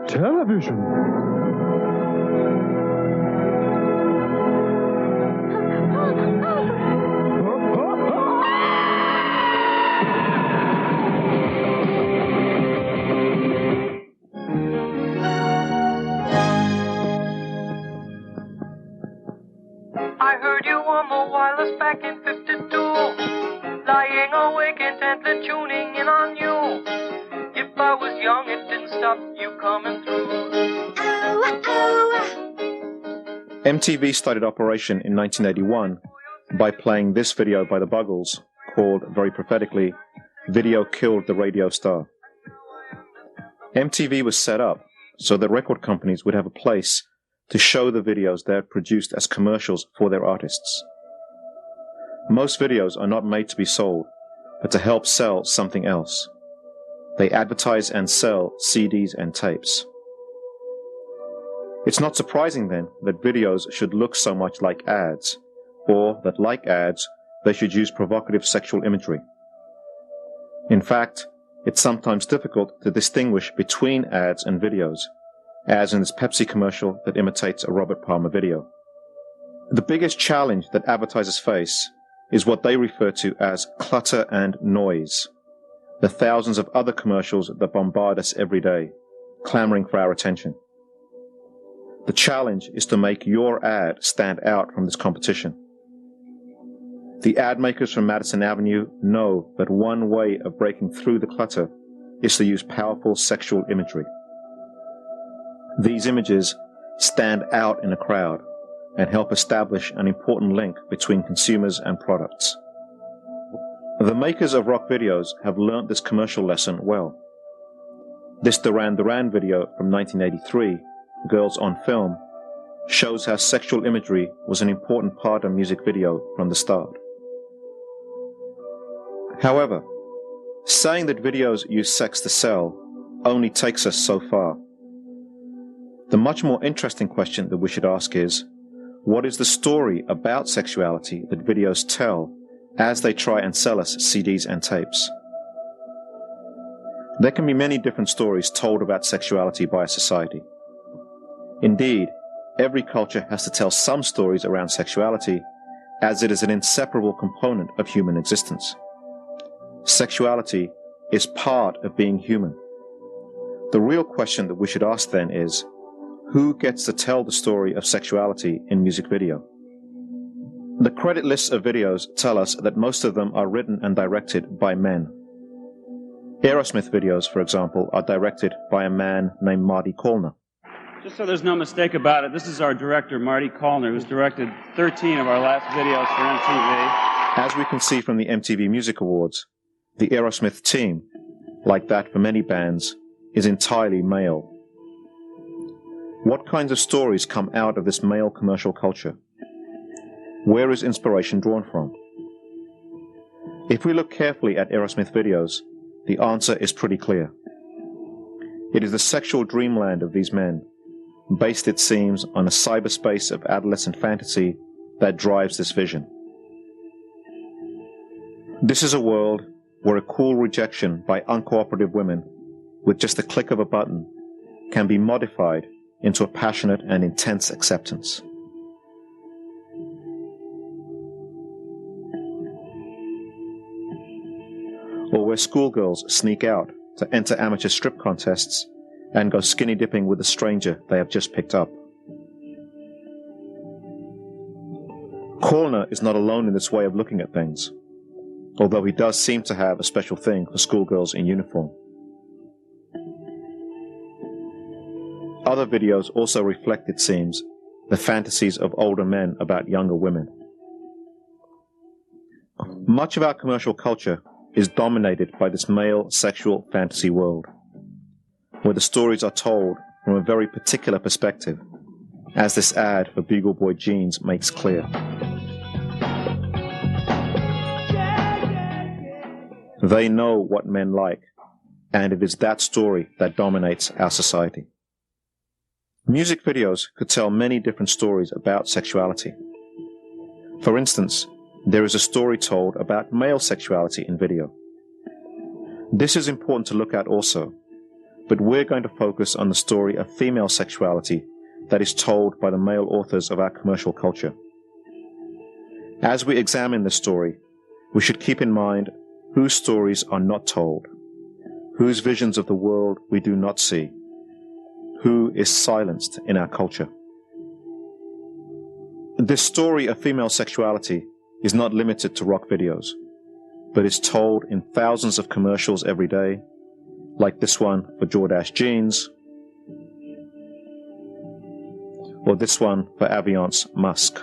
Television. I heard you on the wireless back in 52, lying awake intently tuning in on you. If I was young, it didn't stop you coming through. MTV started operation in 1981 by playing this video by the Buggles, called, very prophetically, Video Killed the Radio Star. MTV was set up so that record companies would have a place to show the videos they had produced as commercials for their artists. Most videos are not made to be sold, but to help sell something else. They advertise and sell CDs and tapes. It's not surprising then that videos should look so much like ads, or that like ads, they should use provocative sexual imagery. In fact, it's sometimes difficult to distinguish between ads and videos, as in this Pepsi commercial that imitates a Robert Palmer video. The biggest challenge that advertisers face is what they refer to as clutter and noise, the thousands of other commercials that bombard us every day, clamoring for our attention. The challenge is to make your ad stand out from this competition. The ad makers from Madison Avenue know that one way of breaking through the clutter is to use powerful sexual imagery. These images stand out in a crowd and help establish an important link between consumers and products. The makers of rock videos have learnt this commercial lesson well. This Duran Duran video from 1983, Girls on Film, shows how sexual imagery was an important part of music video from the start. However, saying that videos use sex to sell only takes us so far. The much more interesting question that we should ask is, what is the story about sexuality that videos tell as they try and sell us CDs and tapes? There can be many different stories told about sexuality by a society. Indeed, every culture has to tell some stories around sexuality, as it is an inseparable component of human existence. Sexuality is part of being human. The real question that we should ask then is, who gets to tell the story of sexuality in music video? The credit lists of videos tell us that most of them are written and directed by men. Aerosmith videos, for example, are directed by a man named Marty Callner. Just so there's no mistake about it, this is our director, Marty Callner, who's directed 13 of our last videos for MTV. As we can see from the MTV Music Awards, the Aerosmith team, like that for many bands, is entirely male. What kinds of stories come out of this male commercial culture? Where is inspiration drawn from? If we look carefully at Aerosmith videos, the answer is pretty clear. It is the sexual dreamland of these men, based, it seems, on a cyberspace of adolescent fantasy that drives this vision. This is a world where a cool rejection by uncooperative women, with just a click of a button, can be modified into a passionate and intense acceptance. Or where schoolgirls sneak out to enter amateur strip contests and go skinny dipping with a stranger they have just picked up. Callner is not alone in this way of looking at things, although he does seem to have a special thing for schoolgirls in uniform. Other videos also reflect, it seems, the fantasies of older men about younger women. Much of our commercial culture is dominated by this male sexual fantasy world, where the stories are told from a very particular perspective, as this ad for Bugle Boy jeans makes clear. They know what men like, and it is that story that dominates our society. Music videos could tell many different stories about sexuality. For instance, there is a story told about male sexuality in video. This is important to look at also, but we're going to focus on the story of female sexuality that is told by the male authors of our commercial culture. As we examine this story, we should keep in mind whose stories are not told, whose visions of the world we do not see, who is silenced in our culture. This story of female sexuality is not limited to rock videos, but is told in thousands of commercials every day, like this one for Jordache jeans, or this one for Aviance Musk.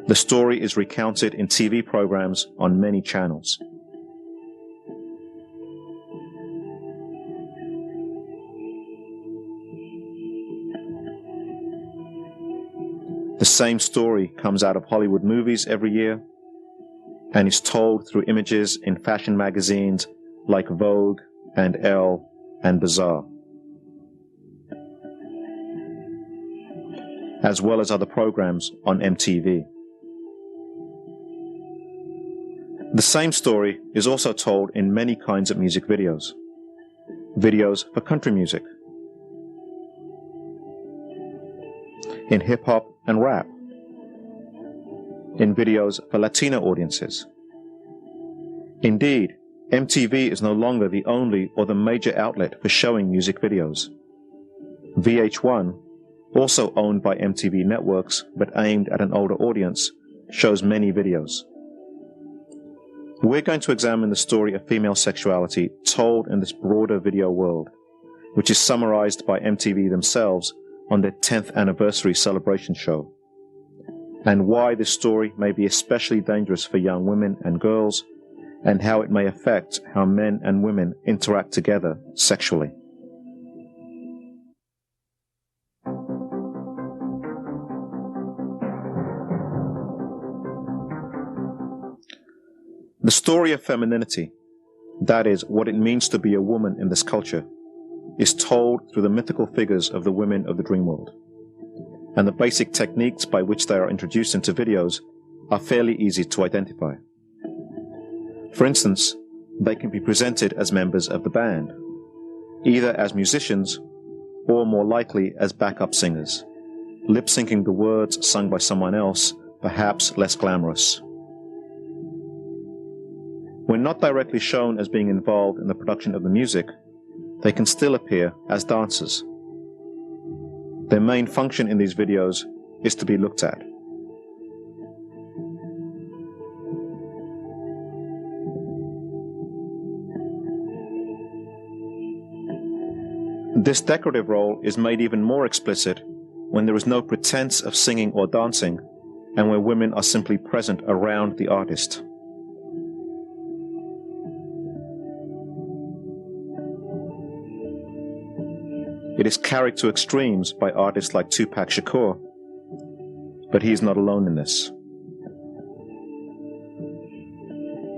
The story is recounted in TV programs on many channels. The same story comes out of Hollywood movies every year and is told through images in fashion magazines like Vogue and Elle and Bazaar, as well as other programs on MTV. The same story is also told in many kinds of music videos. Videos for country music, in hip-hop and rap, in videos for Latino audiences. Indeed, MTV is no longer the only or the major outlet for showing music videos. VH1, also owned by MTV Networks but aimed at an older audience, shows many videos. We're going to examine the story of female sexuality told in this broader video world, which is summarized by MTV themselves on their 10th anniversary celebration show, and why this story may be especially dangerous for young women and girls, and how it may affect how men and women interact together sexually. The story of femininity, that is, what it means to be a woman in this culture, is told through the mythical figures of the women of the dream world, and the basic techniques by which they are introduced into videos are fairly easy to identify. For instance, they can be presented as members of the band, either as musicians or more likely as backup singers, lip-syncing the words sung by someone else, perhaps less glamorous. When not directly shown as being involved in the production of the music, they can still appear as dancers. Their main function in these videos is to be looked at. This decorative role is made even more explicit when there is no pretense of singing or dancing, and where women are simply present around the artist. It is carried to extremes by artists like Tupac Shakur, but he is not alone in this.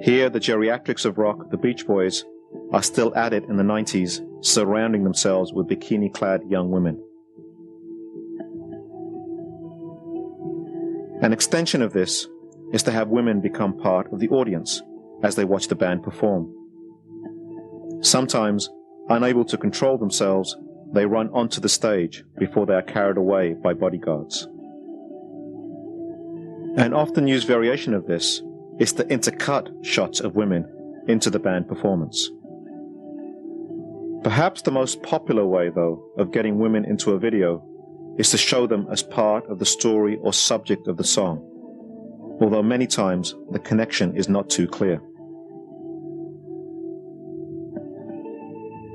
Here, the geriatrics of rock, the Beach Boys, are still at it in the 90s, surrounding themselves with bikini-clad young women. An extension of this is to have women become part of the audience as they watch the band perform. Sometimes, unable to control themselves, they run onto the stage before they are carried away by bodyguards. An often used variation of this is to intercut shots of women into the band performance. Perhaps the most popular way, though, of getting women into a video is to show them as part of the story or subject of the song, although many times the connection is not too clear.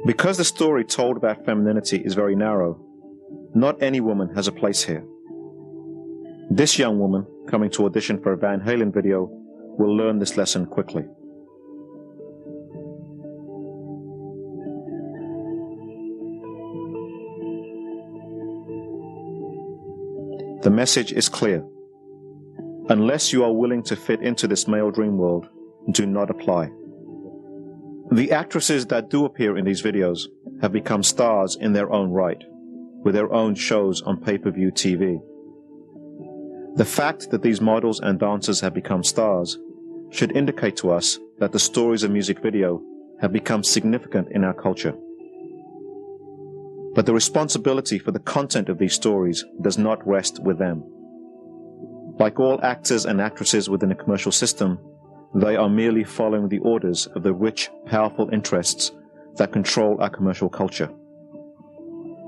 Because the story told about femininity is very narrow, not any woman has a place here. This young woman, coming to audition for a Van Halen video, will learn this lesson quickly. The message is clear. Unless you are willing to fit into this male dream world, do not apply. The actresses that do appear in these videos have become stars in their own right, with their own shows on pay-per-view TV. The fact that these models and dancers have become stars should indicate to us that the stories of music video have become significant in our culture. But the responsibility for the content of these stories does not rest with them. Like all actors and actresses within a commercial system, they are merely following the orders of the rich, powerful interests that control our commercial culture.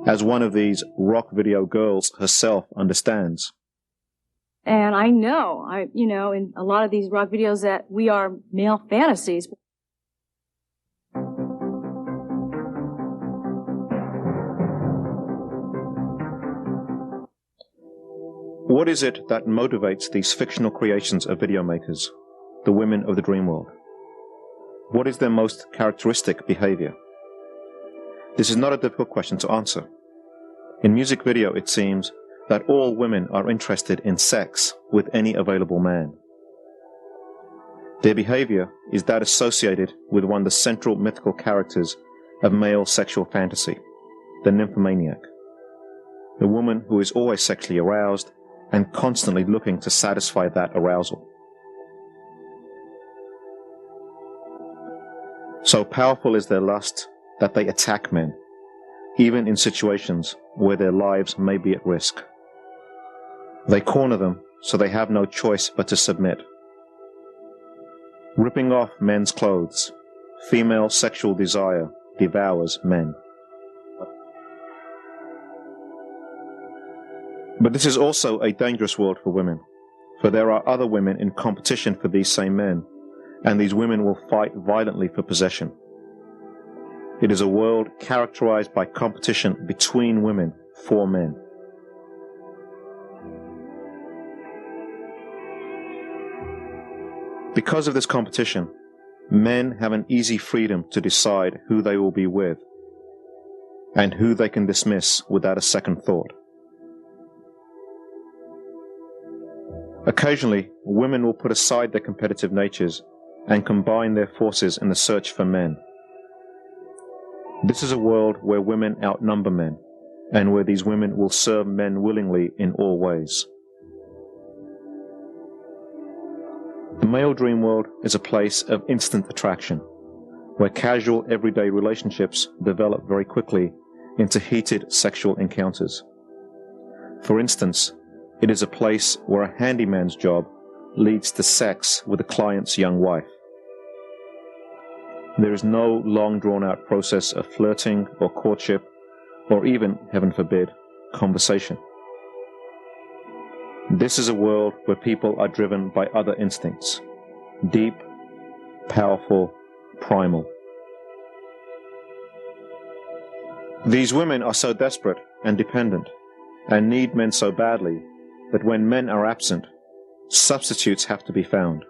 As one of these rock video girls herself understands. And I know, in a lot of these rock videos that we are male fantasies. What is it that motivates these fictional creations of video makers, the women of the dream world? What is their most characteristic behavior? This is not a difficult question to answer. In music video, it seems that all women are interested in sex with any available man. Their behavior is that associated with one of the central mythical characters of male sexual fantasy, the nymphomaniac, the woman who is always sexually aroused and constantly looking to satisfy that arousal. So powerful is their lust that they attack men, even in situations where their lives may be at risk. They corner them so they have no choice but to submit. Ripping off men's clothes, female sexual desire devours men. But this is also a dangerous world for women, for there are other women in competition for these same men, and these women will fight violently for possession. It is a world characterized by competition between women for men. Because of this competition, men have an easy freedom to decide who they will be with, and who they can dismiss without a second thought. Occasionally, women will put aside their competitive natures and combine their forces in the search for men. This is a world where women outnumber men, and where these women will serve men willingly in all ways. The male dream world is a place of instant attraction, where casual everyday relationships develop very quickly into heated sexual encounters. For instance, it is a place where a handyman's job leads to sex with a client's young wife. There is no long drawn-out process of flirting or courtship, or even, heaven forbid, conversation. This is a world where people are driven by other instincts, deep, powerful, primal. These women are so desperate and dependent, and need men so badly, that when men are absent, substitutes have to be found.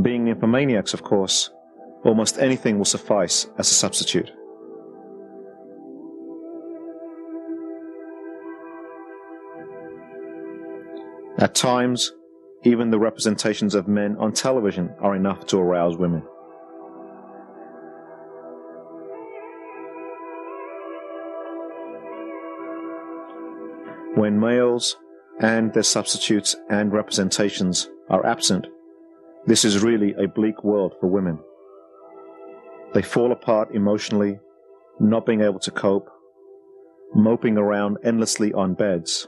Being nymphomaniacs, of course, almost anything will suffice as a substitute. At times, even the representations of men on television are enough to arouse women. When males and their substitutes and representations are absent, this is really a bleak world for women. They fall apart emotionally, not being able to cope, moping around endlessly on beds.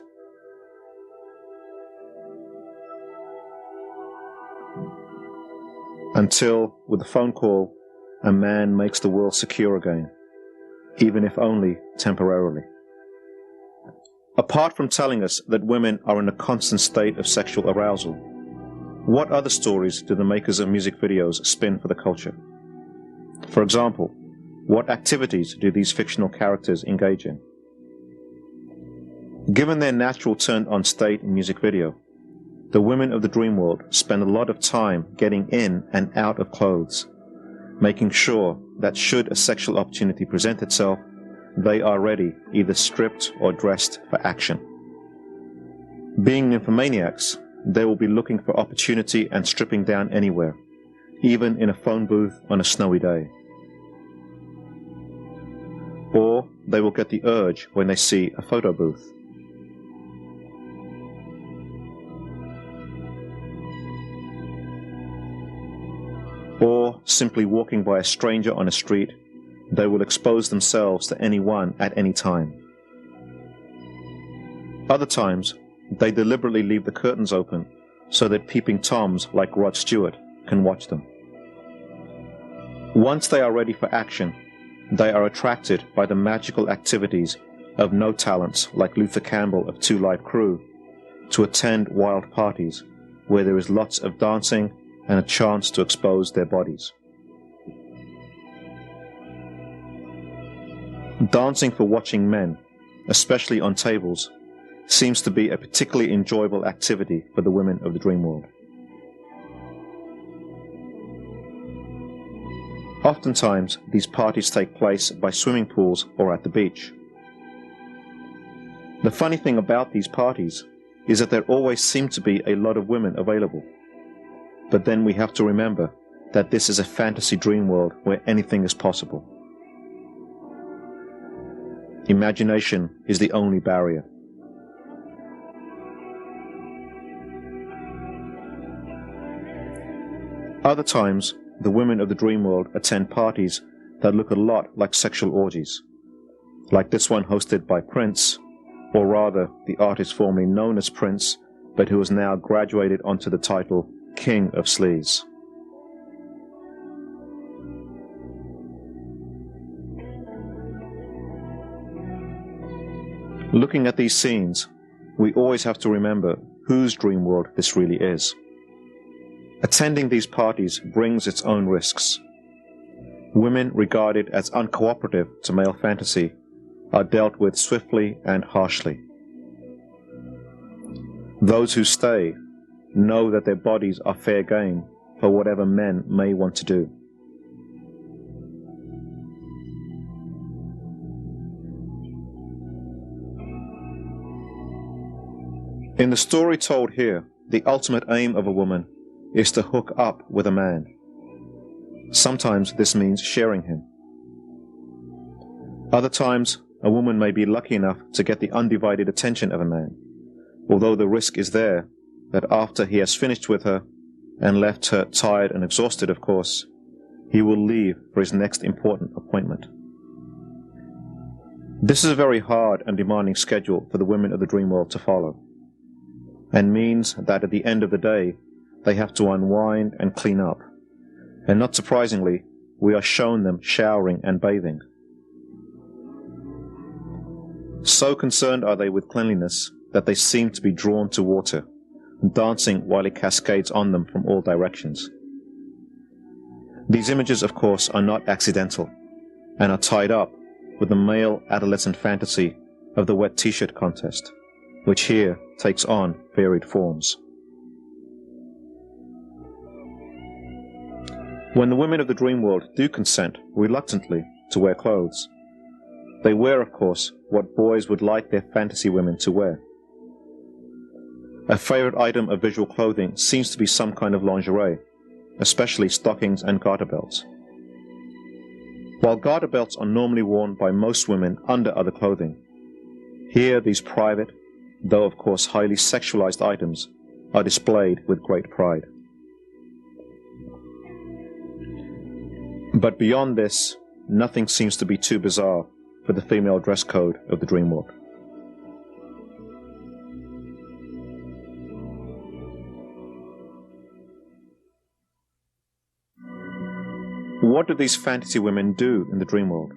Until, with a phone call, a man makes the world secure again, even if only temporarily. Apart from telling us that women are in a constant state of sexual arousal, what other stories do the makers of music videos spin for the culture? For example, what activities do these fictional characters engage in? Given their natural turned-on state in music video, the women of the dream world spend a lot of time getting in and out of clothes, making sure that should a sexual opportunity present itself, they are ready, either stripped or dressed for action. Being nymphomaniacs, they will be looking for opportunity and stripping down anywhere, even in a phone booth on a snowy day. Or they will get the urge when they see a photo booth. Or simply walking by a stranger on a street, they will expose themselves to anyone at any time. Other times, they deliberately leave the curtains open so that peeping toms like Rod Stewart can watch them. Once they are ready for action, they are attracted by the magical activities of no talents like Luther Campbell of Two Live Crew to attend wild parties where there is lots of dancing and a chance to expose their bodies. Dancing for watching men, especially on tables, seems to be a particularly enjoyable activity for the women of the dream world. Oftentimes, these parties take place by swimming pools or at the beach. The funny thing about these parties is that there always seem to be a lot of women available. But then we have to remember that this is a fantasy dream world where anything is possible. Imagination is the only barrier. Other times, the women of the dream world attend parties that look a lot like sexual orgies, like this one hosted by Prince, or rather the artist formerly known as Prince, but who has now graduated onto the title King of Sleaze. Looking at these scenes, we always have to remember whose dream world this really is. Attending these parties brings its own risks. Women regarded as uncooperative to male fantasy are dealt with swiftly and harshly. Those who stay know that their bodies are fair game for whatever men may want to do. In the story told here, the ultimate aim of a woman is to hook up with a man. Sometimes this means sharing him. Other times, a woman may be lucky enough to get the undivided attention of a man, although the risk is there that after he has finished with her, and left her tired and exhausted, of course, he will leave for his next important appointment. This is a very hard and demanding schedule for the women of the dream world to follow, and means that at the end of the day, they have to unwind and clean up. And not surprisingly, we are shown them showering and bathing. So concerned are they with cleanliness that they seem to be drawn to water, dancing while it cascades on them from all directions. These images, of course, are not accidental, and are tied up with the male adolescent fantasy of the wet t-shirt contest, which here takes on varied forms. When the women of the dream world do consent reluctantly to wear clothes, they wear, of course, what boys would like their fantasy women to wear. A favorite item of visual clothing seems to be some kind of lingerie, especially stockings and garter belts. While garter belts are normally worn by most women under other clothing, here these private, though of course highly sexualized items, are displayed with great pride. But beyond this, nothing seems to be too bizarre for the female dress code of the dream world. What do these fantasy women do in the dream world?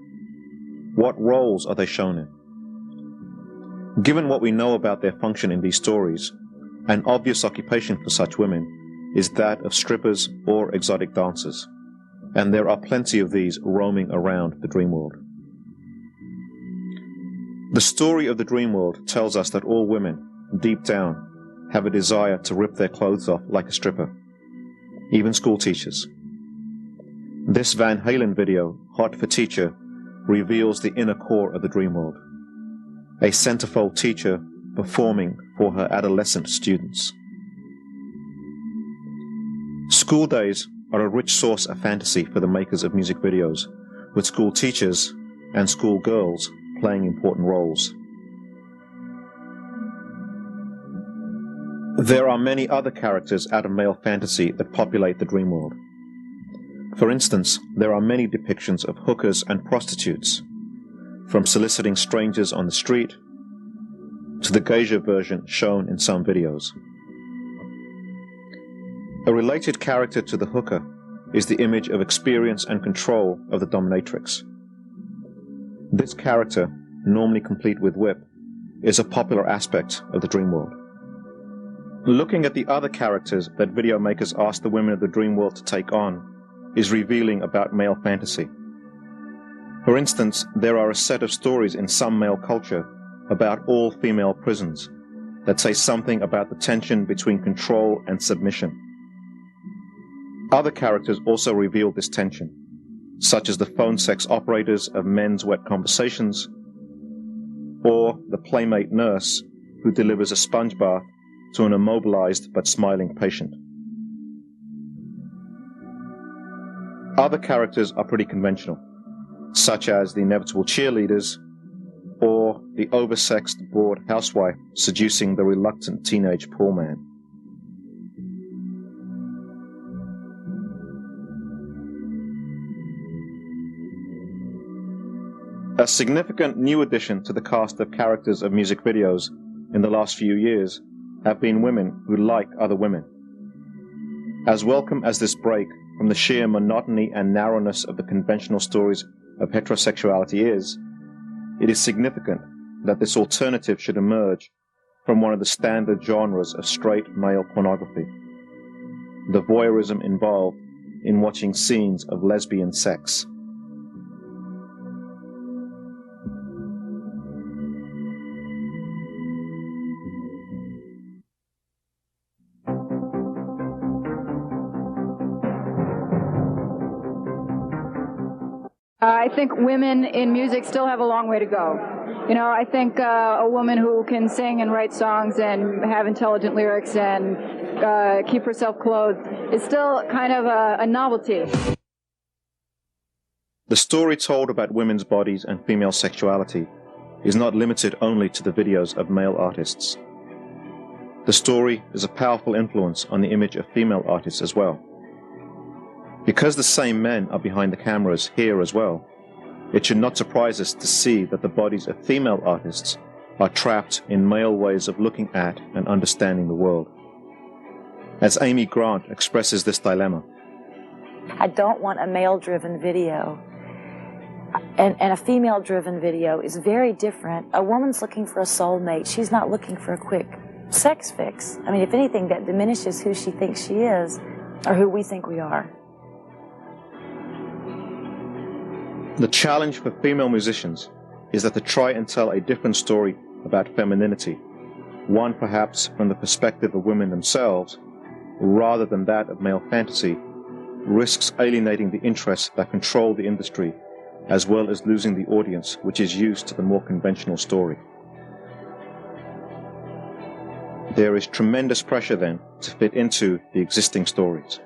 What roles are they shown in? Given what we know about their function in these stories, an obvious occupation for such women is that of strippers or exotic dancers, and there are plenty of these roaming around the dream world. The story of the dream world tells us that all women, deep down, have a desire to rip their clothes off like a stripper, even school teachers. This Van Halen video, Hot for Teacher, reveals the inner core of the dream world, a centerfold teacher performing for her adolescent students. School days are a rich source of fantasy for the makers of music videos, with school teachers and school girls playing important roles. There are many other characters out of male fantasy that populate the dream world. For instance, there are many depictions of hookers and prostitutes, from soliciting strangers on the street to the geisha version shown in some videos. A related character to the hooker is the image of experience and control of the dominatrix. This character, normally complete with whip, is a popular aspect of the dream world. Looking at the other characters that video makers ask the women of the dream world to take on is revealing about male fantasy. For instance, there are a set of stories in some male culture about all female prisons that say something about the tension between control and submission. Other characters also reveal this tension, such as the phone sex operators of men's wet conversations, or the playmate nurse who delivers a sponge bath to an immobilized but smiling patient. Other characters are pretty conventional, such as the inevitable cheerleaders or the oversexed, bored housewife seducing the reluctant teenage poor man. A significant new addition to the cast of characters of music videos in the last few years have been women who like other women. As welcome as this break from the sheer monotony and narrowness of the conventional stories of heterosexuality is, it is significant that this alternative should emerge from one of the standard genres of straight male pornography, the voyeurism involved in watching scenes of lesbian sex. I think women in music still have a long way to go. You know, I think a woman who can sing and write songs and have intelligent lyrics and keep herself clothed is still kind of a novelty. The story told about women's bodies and female sexuality is not limited only to the videos of male artists. The story is a powerful influence on the image of female artists as well. Because the same men are behind the cameras here as well, it should not surprise us to see that the bodies of female artists are trapped in male ways of looking at and understanding the world. As Amy Grant expresses this dilemma, I don't want a male-driven video, and a female-driven video is very different. A woman's looking for a soulmate. She's not looking for a quick sex fix. I mean, if anything, that diminishes who she thinks she is or who we think we are. the challenge for female musicians is that to try and tell a different story about femininity, one perhaps from the perspective of women themselves, rather than that of male fantasy, risks alienating the interests that control the industry, as well as losing the audience which is used to the more conventional story. There is tremendous pressure then to fit into the existing stories.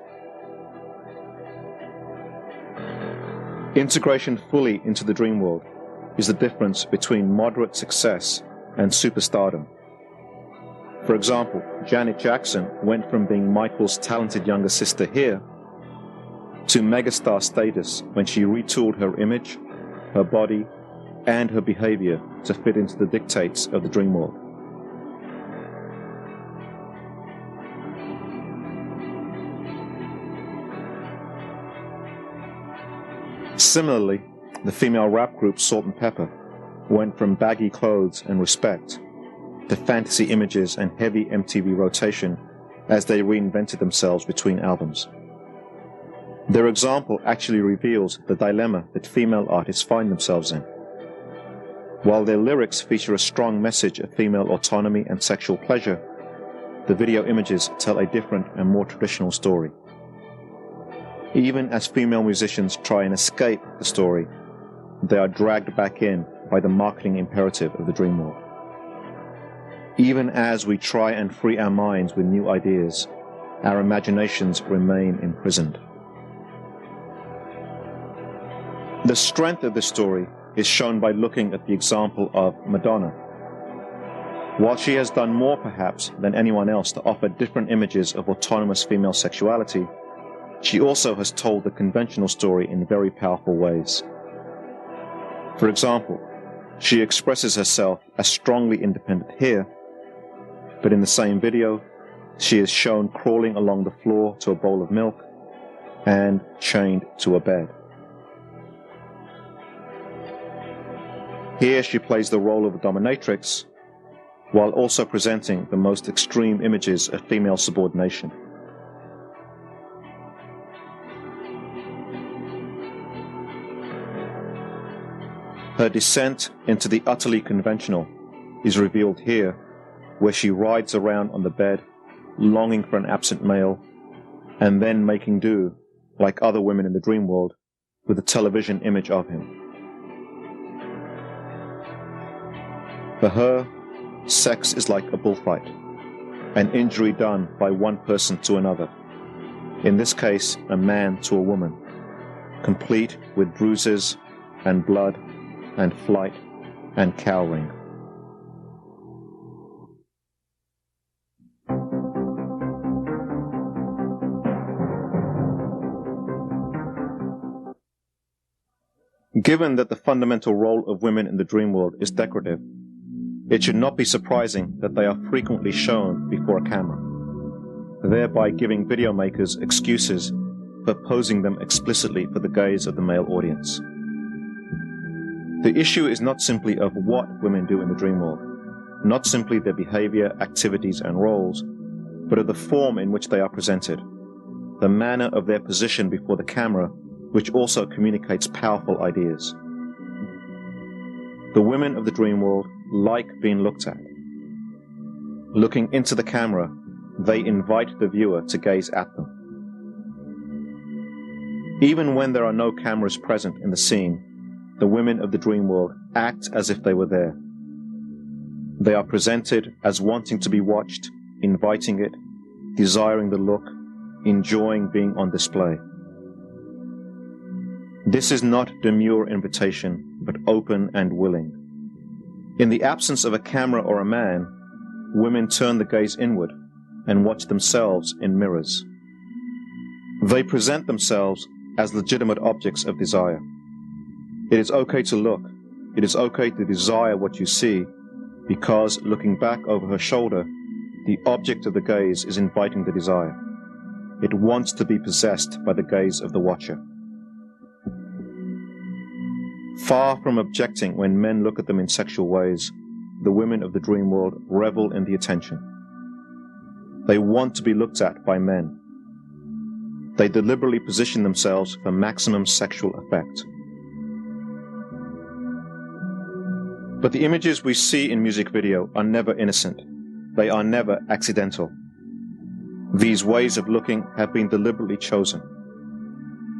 Integration fully into the dream world is the difference between moderate success and superstardom. For example, Janet Jackson went from being Michael's talented younger sister here to megastar status when she retooled her image, her body, and her behavior to fit into the dictates of the dream world. Similarly, the female rap group Salt and Pepper went from baggy clothes and respect to fantasy images and heavy MTV rotation as they reinvented themselves between albums. Their example actually reveals the dilemma that female artists find themselves in. While their lyrics feature a strong message of female autonomy and sexual pleasure, the video images tell a different and more traditional story. Even as female musicians try and escape the story, they are dragged back in by the marketing imperative of the dream world. Even as we try and free our minds with new ideas, our imaginations remain imprisoned. The strength of this story is shown by looking at the example of Madonna. While she has done more perhaps than anyone else to offer different images of autonomous female sexuality, she also has told the conventional story in very powerful ways. For example, she expresses herself as strongly independent here, but in the same video, she is shown crawling along the floor to a bowl of milk and chained to a bed. Here she plays the role of a dominatrix, while also presenting the most extreme images of female subordination. Her descent into the utterly conventional is revealed here, where she rides around on the bed, longing for an absent male, and then making do, like other women in the dream world, with a television image of him. For her, sex is like a bullfight, an injury done by one person to another, in this case a man to a woman, complete with bruises and blood and flight and cowering. Given that the fundamental role of women in the dream world is decorative, it should not be surprising that they are frequently shown before a camera, thereby giving video makers excuses for posing them explicitly for the gaze of the male audience. The issue is not simply of what women do in the dream world, not simply their behavior, activities, and roles, but of the form in which they are presented, the manner of their position before the camera, which also communicates powerful ideas. The women of the dream world like being looked at. Looking into the camera, they invite the viewer to gaze at them. Even when there are no cameras present in the scene, the women of the dream world act as if they were there. They are presented as wanting to be watched, inviting it, desiring the look, enjoying being on display. This is not demure invitation, but open and willing. In the absence of a camera or a man, women turn the gaze inward and watch themselves in mirrors. They present themselves as legitimate objects of desire. It is okay to look. It is okay to desire what you see, because looking back over her shoulder, the object of the gaze is inviting the desire. It wants to be possessed by the gaze of the watcher. Far from objecting when men look at them in sexual ways, the women of the dream world revel in the attention. They want to be looked at by men. They deliberately position themselves for maximum sexual effect. But the images we see in music video are never innocent. They are never accidental. These ways of looking have been deliberately chosen.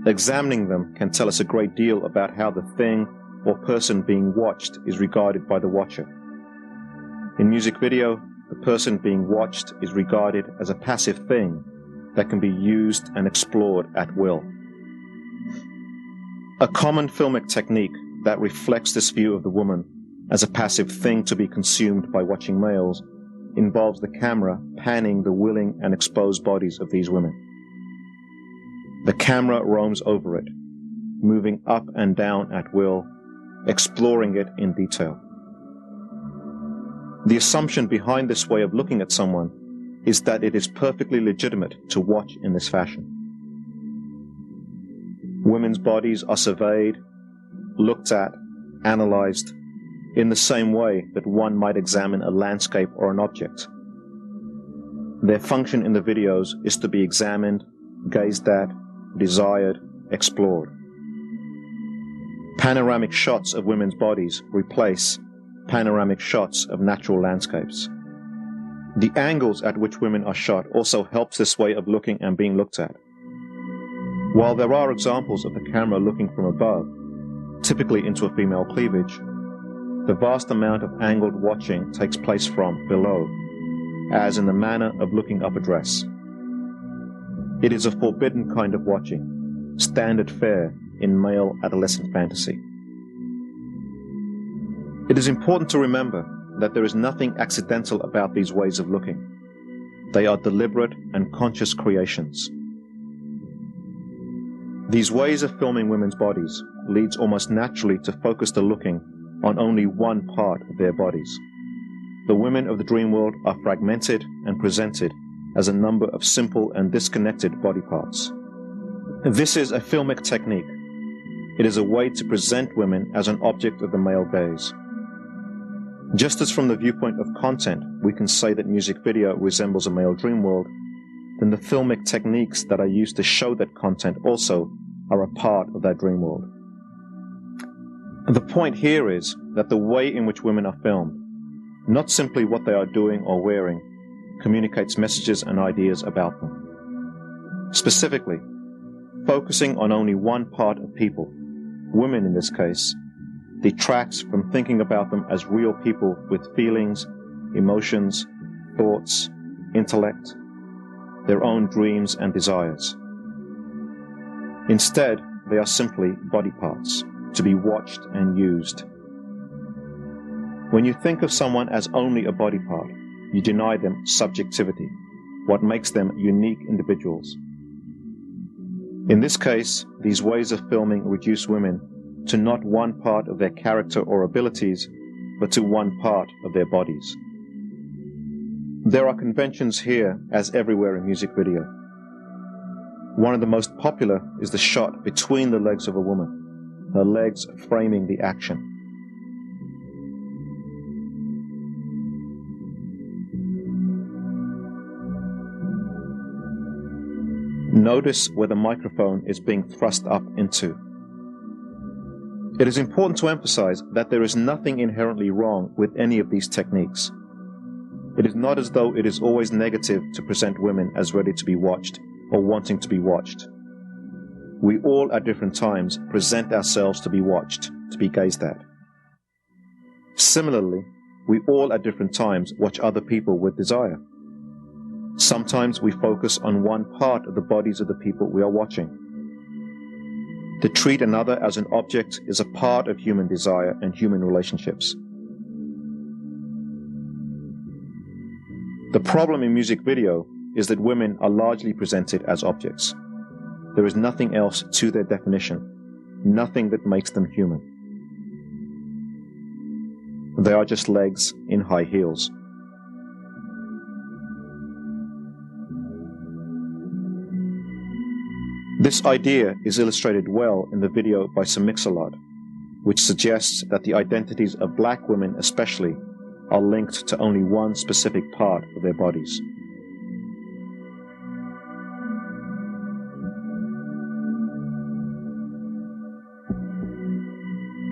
Examining them can tell us a great deal about how the thing or person being watched is regarded by the watcher. In music video, the person being watched is regarded as a passive thing that can be used and explored at will. A common filmic technique that reflects this view of the woman as a passive thing to be consumed by watching males involves the camera panning the willing and exposed bodies of these women. The camera roams over it, moving up and down at will, exploring it in detail. The assumption behind this way of looking at someone is that it is perfectly legitimate to watch in this fashion. Women's bodies are surveyed, looked at, analyzed, in the same way that one might examine a landscape or an object. Their function in the videos is to be examined, gazed at, desired, explored. Panoramic shots of women's bodies replace panoramic shots of natural landscapes. The angles at which women are shot also helps this way of looking and being looked at. While there are examples of the camera looking from above, typically into a female cleavage, the vast amount of angled watching takes place from below, as in the manner of looking up a dress. It is a forbidden kind of watching, standard fare in male adolescent fantasy. It is important to remember that there is nothing accidental about these ways of looking. They are deliberate and conscious creations. These ways of filming women's bodies leads almost naturally to focus the looking on only one part of their bodies. The women of the dream world are fragmented and presented as a number of simple and disconnected body parts. This is a filmic technique. It is a way to present women as an object of the male gaze. Just as from the viewpoint of content we can say that music video resembles a male dream world, then the filmic techniques that are used to show that content also are a part of that dream world. The point here is that the way in which women are filmed, not simply what they are doing or wearing, communicates messages and ideas about them. Specifically, focusing on only one part of people, women in this case, detracts from thinking about them as real people with feelings, emotions, thoughts, intellect, their own dreams and desires. Instead, they are simply body parts, to be watched and used. When you think of someone as only a body part, you deny them subjectivity, what makes them unique individuals. In this case, these ways of filming reduce women to not one part of their character or abilities, but to one part of their bodies. There are conventions here, as everywhere in music video. One of the most popular is the shot between the legs of a woman, her legs framing the action. Notice where the microphone is being thrust up into. It is important to emphasize that there is nothing inherently wrong with any of these techniques. It is not as though it is always negative to present women as ready to be watched or wanting to be watched. We all at different times present ourselves to be watched, to be gazed at. Similarly, we all at different times watch other people with desire. Sometimes we focus on one part of the bodies of the people we are watching. To treat another as an object is a part of human desire and human relationships. The problem in music video is that women are largely presented as objects. There is nothing else to their definition, nothing that makes them human. They are just legs in high heels. This idea is illustrated well in the video by Samixalot, which suggests that the identities of black women especially are linked to only one specific part of their bodies.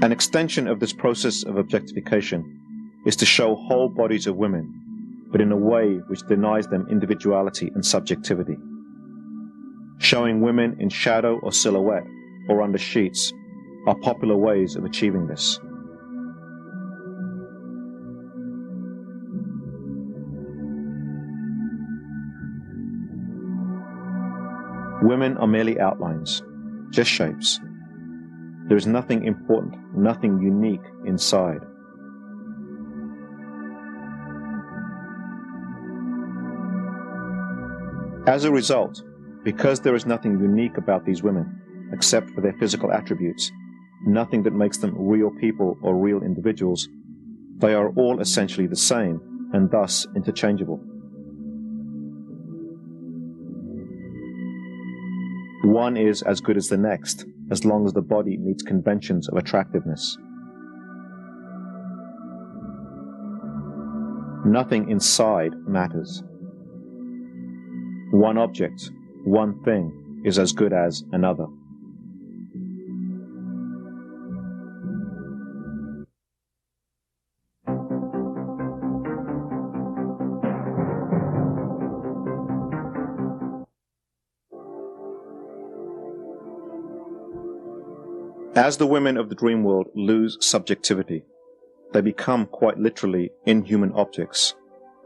An extension of this process of objectification is to show whole bodies of women, but in a way which denies them individuality and subjectivity. Showing women in shadow or silhouette or under sheets are popular ways of achieving this. Women are merely outlines, just shapes. There is nothing important, nothing unique inside. As a result, because there is nothing unique about these women, except for their physical attributes, nothing that makes them real people or real individuals, they are all essentially the same and thus interchangeable. One is as good as the next, as long as the body meets conventions of attractiveness. Nothing inside matters. One object, one thing, is as good as another. As the women of the dream world lose subjectivity, they become quite literally inhuman objects,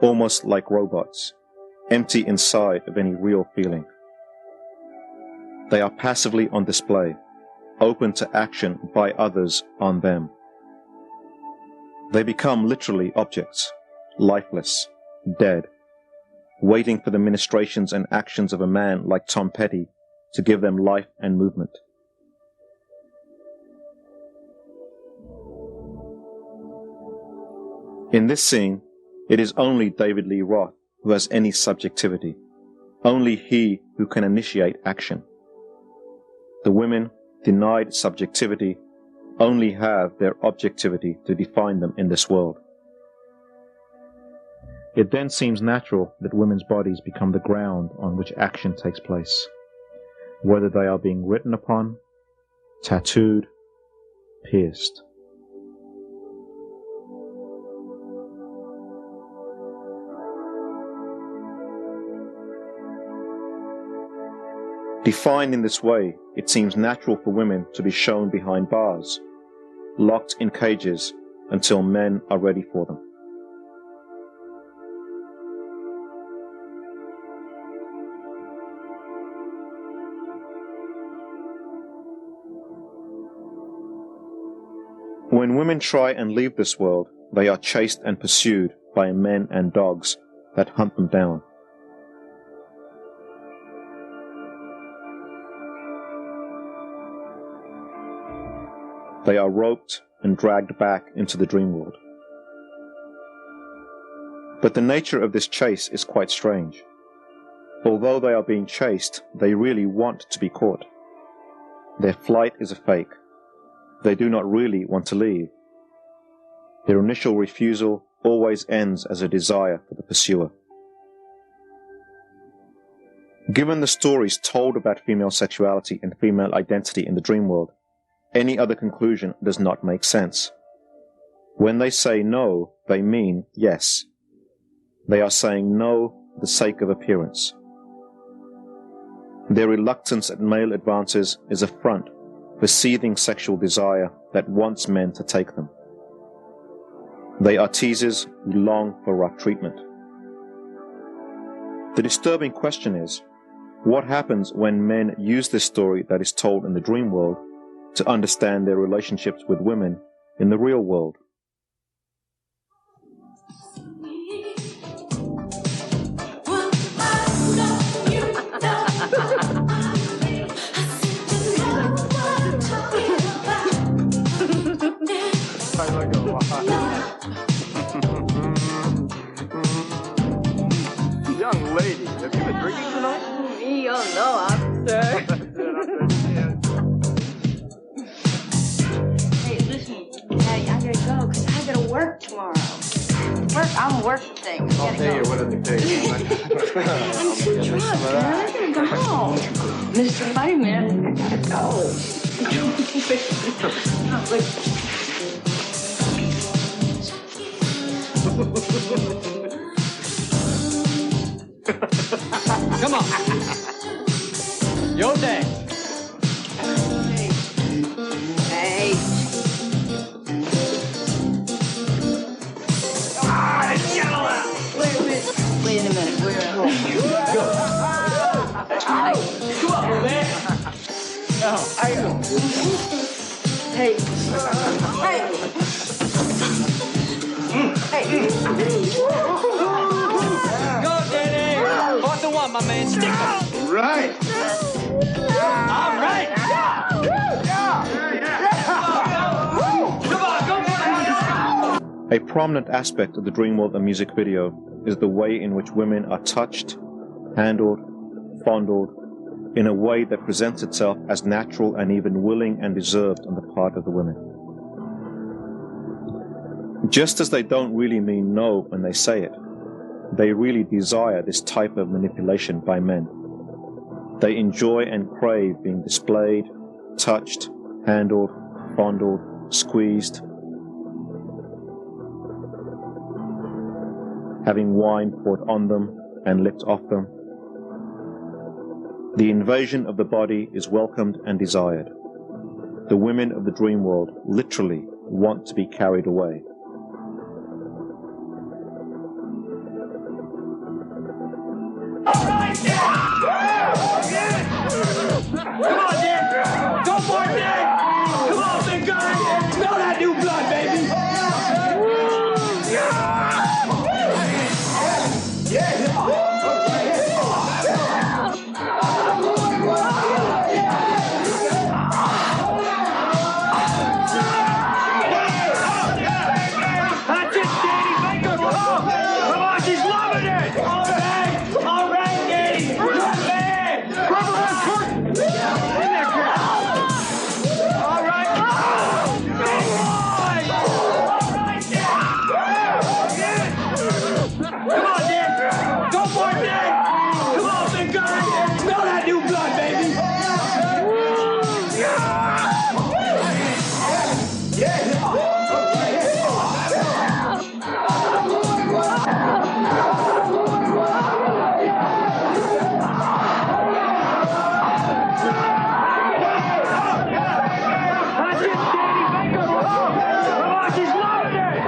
almost like robots, empty inside of any real feeling. They are passively on display, open to action by others on them. They become literally objects, lifeless, dead, waiting for the ministrations and actions of a man like Tom Petty to give them life and movement. In this scene, it is only David Lee Roth who has any subjectivity, only he who can initiate action. The women, denied subjectivity, only have their objectivity to define them in this world. It then seems natural that women's bodies become the ground on which action takes place, whether they are being written upon, tattooed, pierced. Defined in this way, it seems natural for women to be shown behind bars, locked in cages until men are ready for them. When women try and leave this world, they are chased and pursued by men and dogs that hunt them down. They are roped and dragged back into the dream world. But the nature of this chase is quite strange. Although they are being chased, they really want to be caught. Their flight is a fake. They do not really want to leave. Their initial refusal always ends as a desire for the pursuer. Given the stories told about female sexuality and female identity in the dream world, any other conclusion does not make sense. When they say no, they mean yes. They are saying no for the sake of appearance. Their reluctance at male advances is a front for seething sexual desire that wants men to take them. They are teasers who long for rough treatment. The disturbing question is, what happens when men use this story that is told in the dream world to understand their relationships with women in the real world? Young lady, have you been drinking tonight? Me, oh no, officer. Hey, listen, Daddy, I gotta go because I gotta work tomorrow. I'm a work today. I'll pay you whatever it takes. I'm too drunk, man. I gotta go home. Mr. Funny Man, I gotta go. Come on. Your day. Hey. Wait a minute. We're at home. Come on, man. No. Hey. Hey. Go, Danny. 4-1, my man. Stick 'em. Right. All right. A prominent aspect of the Dreamworld music video is the way in which women are touched, handled, fondled, in a way that presents itself as natural and even willing and deserved on the part of the women. Just as they don't really mean no when they say it, they really desire this type of manipulation by men. They enjoy and crave being displayed, touched, handled, fondled, squeezed, having wine poured on them and licked off them. The invasion of the body is welcomed and desired. The women of the dream world literally want to be carried away. Come on, Dick! Go for it, Dick! Come on, big guy! Smell that new blood, baby! That's it, Danny! Make her come! Come on, she's loving it! All right, Danny! Not bad! Grab her on court! In there, girl! All right! Big boy! All right, come on, Dan! Go for it, Dan! Come on, big guy! Smell that new blood, baby! That's it, Danny! Make her come! Come on, she's loving it!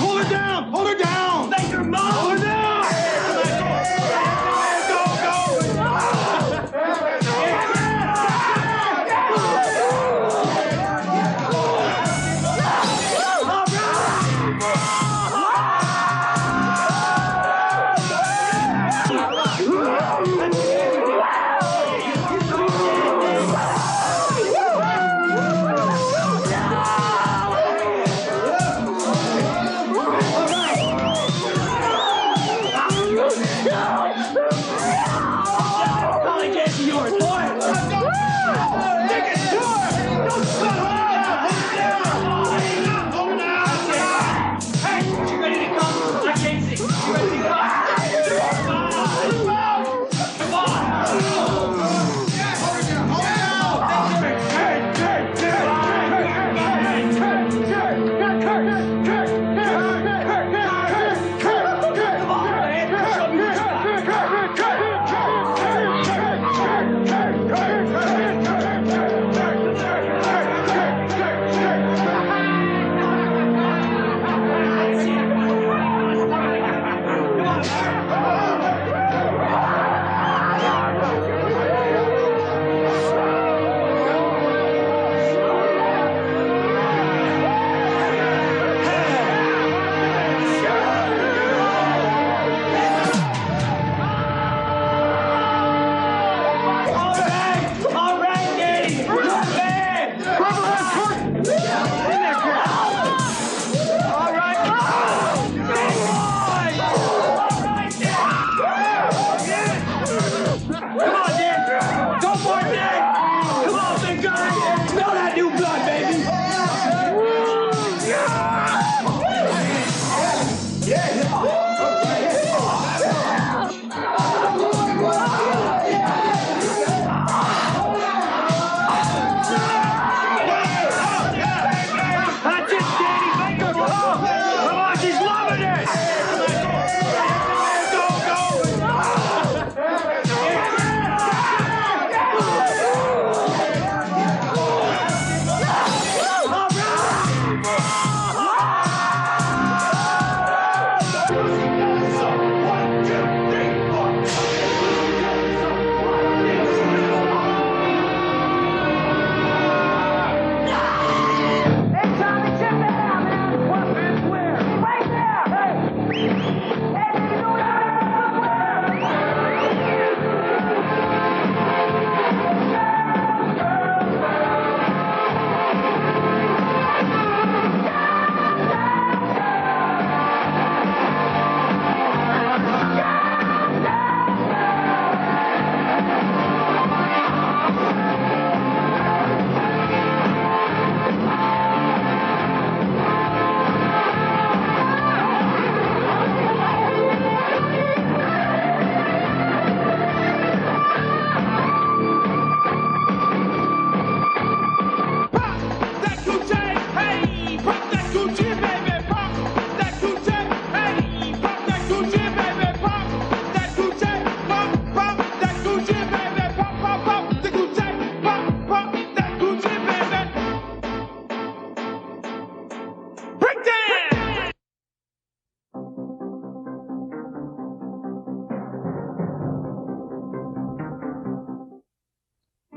Hold her down! Hold her down! Make her move! Hold her down! Go, go!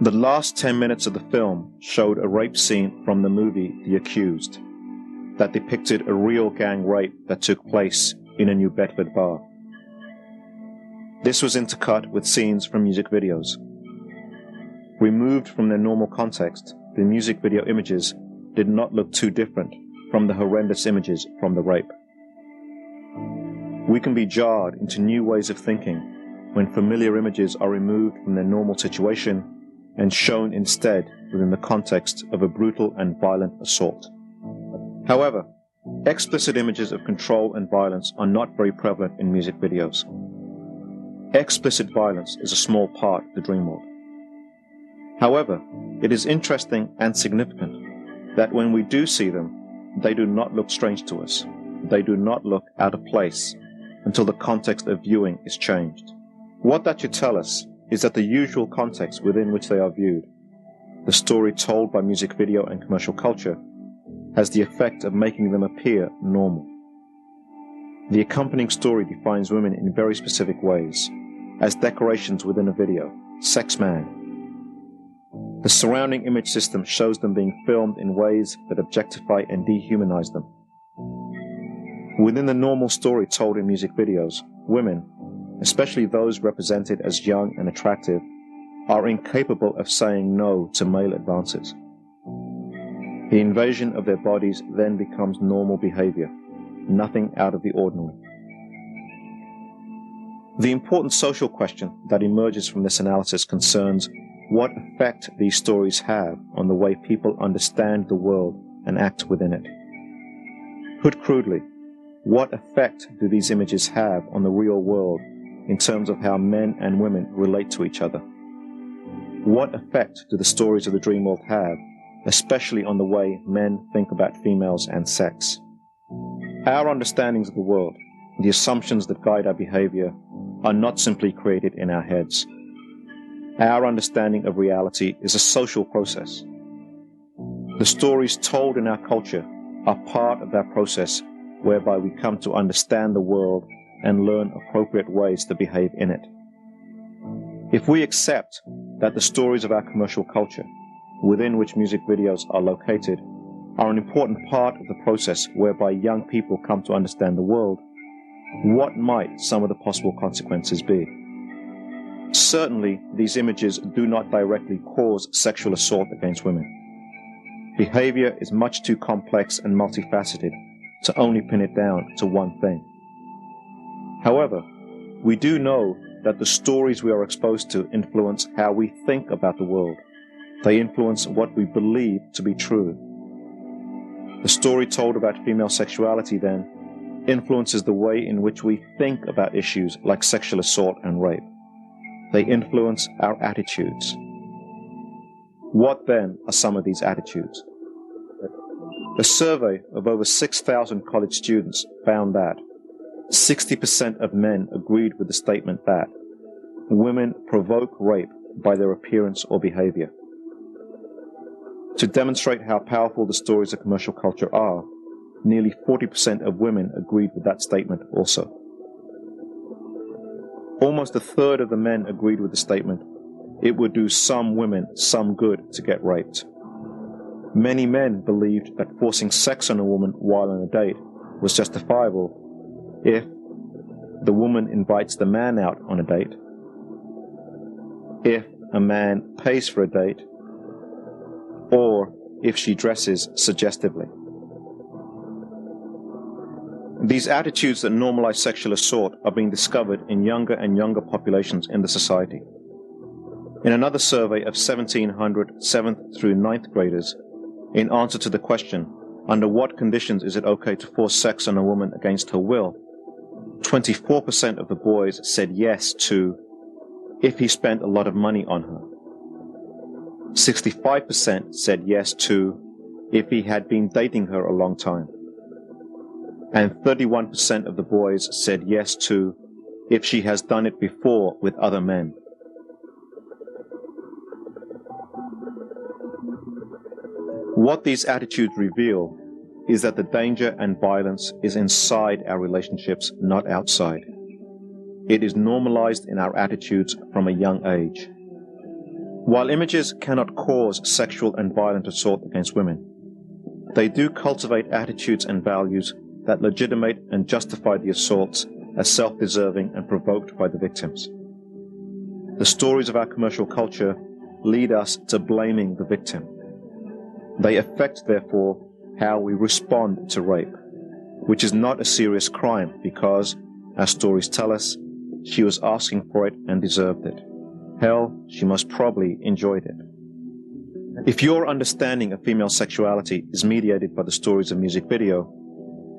The last 10 minutes of the film showed a rape scene from the movie The Accused that depicted a real gang rape that took place in a New Bedford bar. This was intercut with scenes from music videos. Removed from their normal context, the music video images did not look too different from the horrendous images from the rape. We can be jarred into new ways of thinking when familiar images are removed from their normal situation and shown instead within the context of a brutal and violent assault. However, explicit images of control and violence are not very prevalent in music videos. Explicit violence is a small part of the dream world. However, it is interesting and significant that when we do see them, they do not look strange to us. They do not look out of place until the context of viewing is changed. What that should tell us is that the usual context within which they are viewed, the story told by music video and commercial culture, has the effect of making them appear normal. The accompanying story defines women in very specific ways, as decorations within a video, sex man. The surrounding image system shows them being filmed in ways that objectify and dehumanize them. Within the normal story told in music videos, women, especially those represented as young and attractive, are incapable of saying no to male advances. The invasion of their bodies then becomes normal behavior, nothing out of the ordinary. The important social question that emerges from this analysis concerns what effect these stories have on the way people understand the world and act within it. Put crudely, what effect do these images have on the real world in terms of how men and women relate to each other? What effect do the stories of the dream world have, especially on the way men think about females and sex? Our understandings of the world, the assumptions that guide our behavior, are not simply created in our heads. Our understanding of reality is a social process. The stories told in our culture are part of that process whereby we come to understand the world and learn appropriate ways to behave in it. If we accept that the stories of our commercial culture, within which music videos are located, are an important part of the process whereby young people come to understand the world, what might some of the possible consequences be? Certainly, these images do not directly cause sexual assault against women. Behavior is much too complex and multifaceted to only pin it down to one thing. However, we do know that the stories we are exposed to influence how we think about the world. They influence what we believe to be true. The story told about female sexuality, then, influences the way in which we think about issues like sexual assault and rape. They influence our attitudes. What, then, are some of these attitudes? A survey of over 6,000 college students found that 60% of men agreed with the statement that women provoke rape by their appearance or behavior. To demonstrate how powerful the stories of commercial culture are, nearly 40% of women agreed with that statement also. Almost a third of the men agreed with the statement, it would do some women some good to get raped. Many men believed that forcing sex on a woman while on a date was justifiable if the woman invites the man out on a date, if a man pays for a date, or if she dresses suggestively. These attitudes that normalize sexual assault are being discovered in younger and younger populations in the society. In another survey of 1,700 7th through 9th graders, in answer to the question, under what conditions is it okay to force sex on a woman against her will, 24% of the boys said yes to if he spent a lot of money on her. 65% said yes to if he had been dating her a long time. and 31% of the boys said yes to if she has done it before with other men. What these attitudes reveal is that the danger and violence is inside our relationships, not outside. It is normalized in our attitudes from a young age. While images cannot cause sexual and violent assault against women, they do cultivate attitudes and values that legitimate and justify the assaults as self-deserving and provoked by the victims. The stories of our commercial culture lead us to blaming the victim. They affect, therefore, how we respond to rape, which is not a serious crime because, as stories tell us, she was asking for it and deserved it. Hell, she most probably enjoyed it. If your understanding of female sexuality is mediated by the stories of music video,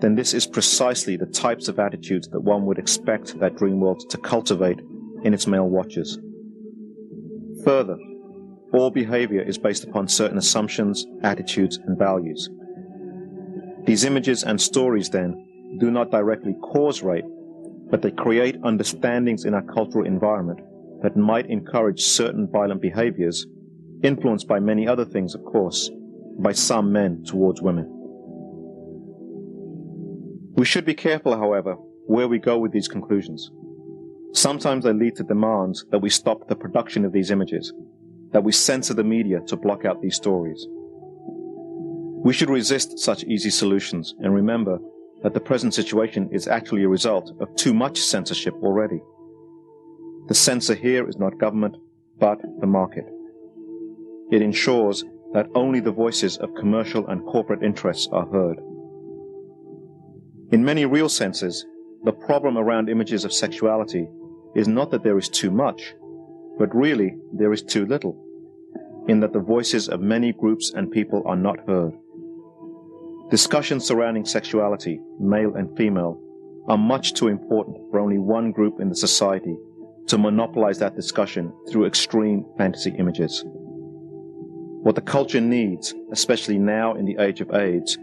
then this is precisely the types of attitudes that one would expect that Dreamworlds to cultivate in its male watchers. Further, all behavior is based upon certain assumptions, attitudes, and values. These images and stories, then, do not directly cause rape, but they create understandings in our cultural environment that might encourage certain violent behaviors, influenced by many other things, of course, by some men towards women. We should be careful, however, where we go with these conclusions. Sometimes they lead to demands that we stop the production of these images, that we censor the media to block out these stories. We should resist such easy solutions and remember that the present situation is actually a result of too much censorship already. The censor here is not government, but the market. It ensures that only the voices of commercial and corporate interests are heard. In many real senses, the problem around images of sexuality is not that there is too much, but really there is too little, in that the voices of many groups and people are not heard. Discussions surrounding sexuality, male and female, are much too important for only one group in the society to monopolize that discussion through extreme fantasy images. What the culture needs, especially now in the age of AIDS,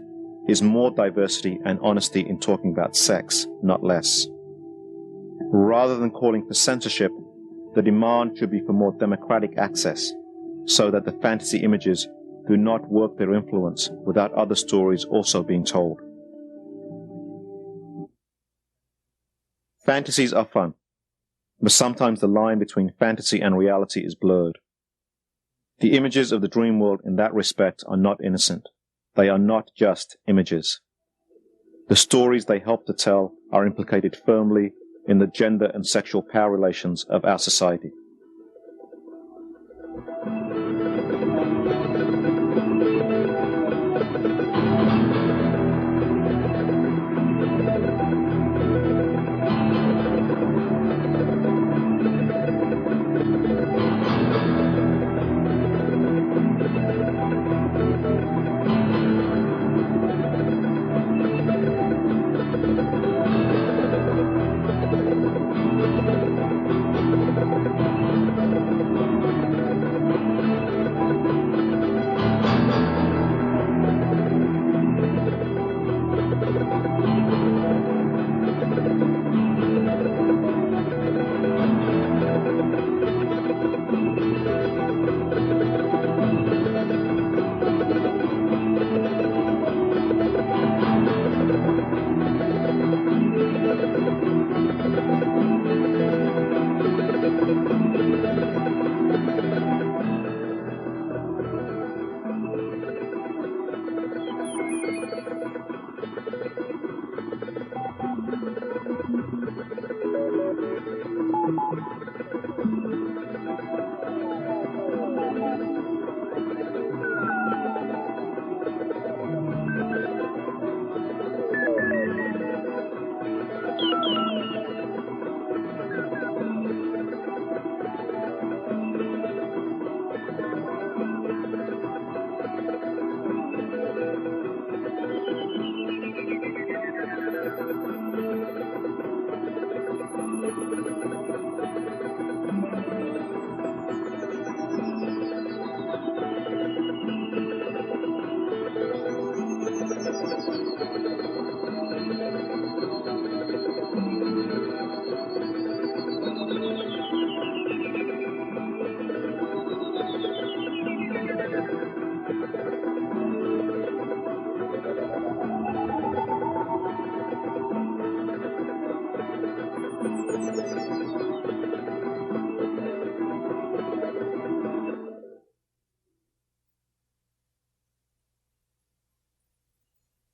is more diversity and honesty in talking about sex, not less. Rather than calling for censorship, the demand should be for more democratic access, so that the fantasy images do not work their influence without other stories also being told. Fantasies are fun, but sometimes the line between fantasy and reality is blurred. The images of the dream world in that respect are not innocent. They are not just images. The stories they help to tell are implicated firmly in the gender and sexual power relations of our society.